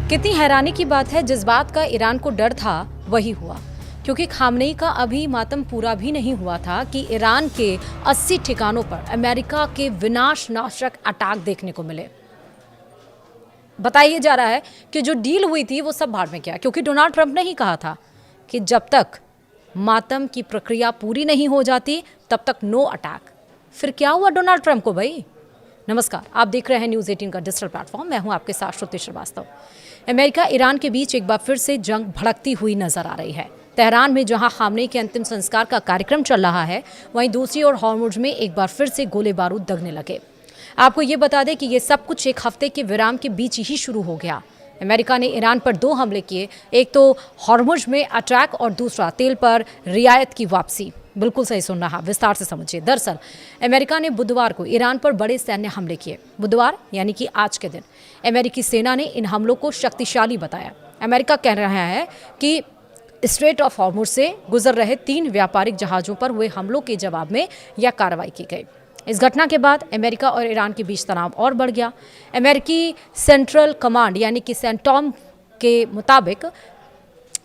कितनी हैरानी की बात है, जिस बात का ईरान को डर था वही हुआ, क्योंकि खामनेई का अभी मातम पूरा भी नहीं हुआ था कि ईरान के 80 ठिकानों पर अमेरिका के विनाशनाशक अटैक देखने को मिले। बताया जा रहा है कि जो डील हुई थी वो सब भाड़ में गया, क्योंकि डोनाल्ड ट्रंप ने ही कहा था कि जब तक मातम की प्रक्रिया पूरी नहीं हो जाती तब तक नो अटैक। फिर क्या हुआ डोनाल्ड ट्रंप को भाई? नमस्कार, आप देख रहे हैं न्यूज़ 18 का डिजिटल प्लेटफॉर्म। मैं हूं आपके साथ श्रुति श्रीवास्तव। अमेरिका ईरान के बीच एक बार फिर से जंग भड़कती हुई नजर आ रही है। तेहरान में जहां खामनेई के अंतिम संस्कार का कार्यक्रम चल रहा है, वहीं दूसरी ओर हॉर्मुज़ में एक बार फिर से गोले बारूद दगने लगे। आपको ये बता दें कि ये सब कुछ एक हफ्ते के विराम के बीच ही शुरू हो गया। अमेरिका ने ईरान पर 2 हमले किए, एक तो हॉर्मुज़ में अटैक और दूसरा तेल पर रियायत की वापसी। बिल्कुल सही सुन रहा, विस्तार से समझिए। दरअसल अमेरिका ने बुधवार को ईरान पर बड़े सैन्य हमले किए। बुधवार यानी कि आज के दिन अमेरिकी सेना ने इन हमलों को शक्तिशाली बताया। अमेरिका कह रहा है कि स्ट्रेट ऑफ हॉर्मुज़ से गुजर रहे 3 व्यापारिक जहाज़ों पर हुए हमलों के जवाब में यह कार्रवाई की गई। इस घटना के बाद अमेरिका और ईरान के बीच तनाव और बढ़ गया। अमेरिकी सेंट्रल कमांड यानी कि सेंटॉम के मुताबिक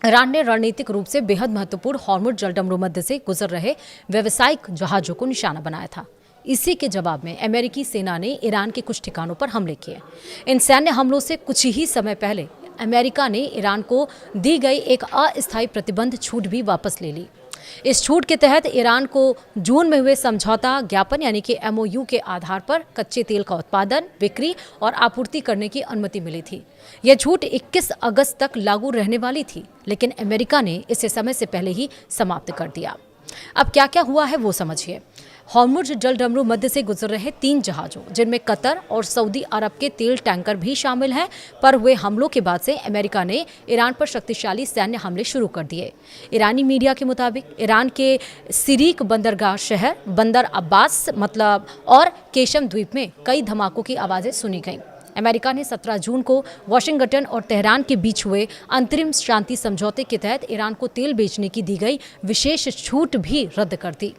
ईरान ने रणनीतिक रूप से बेहद महत्वपूर्ण हॉर्मुज़ जलडमरू मध्य से गुजर रहे व्यावसायिक जहाज़ों को निशाना बनाया था। इसी के जवाब में अमेरिकी सेना ने ईरान के कुछ ठिकानों पर हमले किए। इन सैन्य हमलों से कुछ ही समय पहले अमेरिका ने ईरान को दी गई एक अस्थायी प्रतिबंध छूट भी वापस ले ली। इस छूट के तहत ईरान को जून में हुए समझौता ज्ञापन यानी कि MOU के आधार पर कच्चे तेल का उत्पादन, बिक्री और आपूर्ति करने की अनुमति मिली थी। यह छूट 21 अगस्त तक लागू रहने वाली थी, लेकिन अमेरिका ने इसे समय से पहले ही समाप्त कर दिया। अब क्या क्या हुआ है वो समझिए। हॉर्मुज़ जलडमरू मध्य से गुजर रहे 3 जहाज़ों, जिनमें कतर और सऊदी अरब के तेल टैंकर भी शामिल हैं, पर हुए हमलों के बाद से अमेरिका ने ईरान पर शक्तिशाली सैन्य हमले शुरू कर दिए। ईरानी मीडिया के मुताबिक ईरान के सिरीक बंदरगाह शहर, बंदर अब्बास और केशम द्वीप में कई धमाकों की आवाज़ें सुनी गईं। अमेरिका ने 17 जून को वाशिंगटन और तेहरान के बीच हुए अंतरिम शांति समझौते के तहत ईरान को तेल बेचने की दी गई विशेष छूट भी रद्द कर दी।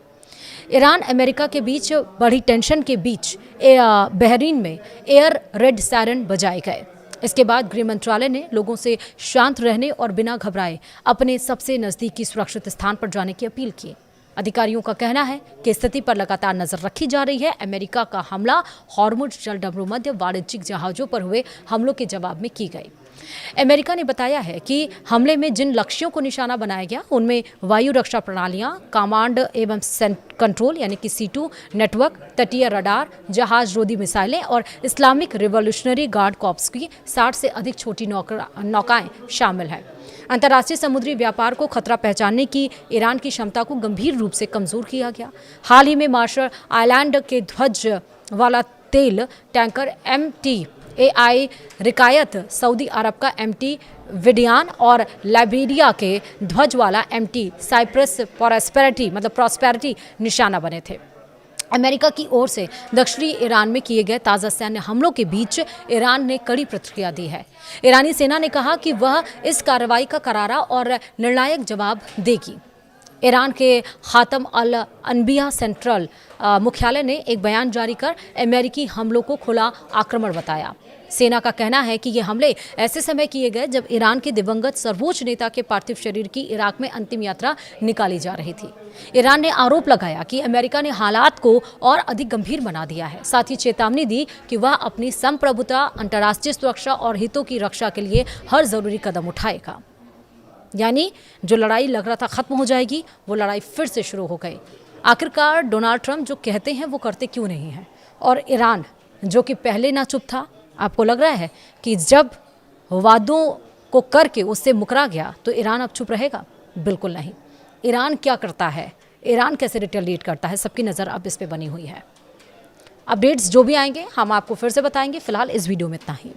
ईरान अमेरिका के बीच बढ़ी टेंशन के बीच बहरीन में एयर रेड सायरन बजाए गए। इसके बाद गृह मंत्रालय ने लोगों से शांत रहने और बिना घबराए अपने सबसे नज़दीकी सुरक्षित स्थान पर जाने की अपील की। अधिकारियों का कहना है कि स्थिति पर लगातार नजर रखी जा रही है। अमेरिका का हमला हॉर्मुज़ जलडमरू मध्य वाणिज्यिक जहाज़ों पर हुए हमलों के जवाब में की गई। अमेरिका ने बताया है कि हमले में जिन लक्ष्यों को निशाना बनाया गया उनमें वायु रक्षा प्रणालियां, कमांड एवं कंट्रोल यानी कि C2 नेटवर्क, तटीय रडार, जहाज रोधी मिसाइलें और इस्लामिक रिवॉल्यूशनरी गार्ड कॉर्प्स की 60 से अधिक छोटी नौकाएं शामिल हैं। अंतर्राष्ट्रीय समुद्री व्यापार को खतरा पहचानने की ईरान की क्षमता को गंभीर रूप से कमजोर किया गया। हाल ही में मार्शल आइलैंड के ध्वज वाला तेल टैंकर MT AI रिकायत, सऊदी अरब का MT विडियान और लाइबेरिया के ध्वज वाला MT साइप्रस प्रॉस्पेरिटी निशाना बने थे। अमेरिका की ओर से दक्षिणी ईरान में किए गए ताज़ा सैन्य हमलों के बीच ईरान ने कड़ी प्रतिक्रिया दी है। ईरानी सेना ने कहा कि वह इस कार्रवाई का करारा और निर्णायक जवाब देगी। ईरान के खातम अल अनबिया सेंट्रल मुख्यालय ने एक बयान जारी कर अमेरिकी हमलों को खुला आक्रमण बताया। सेना का कहना है कि ये हमले ऐसे समय किए गए जब ईरान के दिवंगत सर्वोच्च नेता के पार्थिव शरीर की इराक में अंतिम यात्रा निकाली जा रही थी। ईरान ने आरोप लगाया कि अमेरिका ने हालात को और अधिक गंभीर बना दिया है। साथ ही चेतावनी दी कि वह अपनी संप्रभुता, अंतर्राष्ट्रीय सुरक्षा और हितों की रक्षा के लिए हर जरूरी कदम उठाएगा। यानी जो लड़ाई लग रहा था खत्म हो जाएगी, वो लड़ाई फिर से शुरू हो गई। आखिरकार डोनाल्ड ट्रंप जो कहते हैं वो करते क्यों नहीं हैं? और ईरान जो कि पहले ना चुप था, आपको लग रहा है कि जब वादों को करके उससे मुकरा गया तो ईरान अब चुप रहेगा? बिल्कुल नहीं। ईरान क्या करता है, ईरान कैसे रिटेलिएट करता है, सबकी नज़र अब इस पे बनी हुई है। अपडेट्स जो भी आएंगे हम आपको फिर से बताएंगे। फिलहाल इस वीडियो में इतना ही।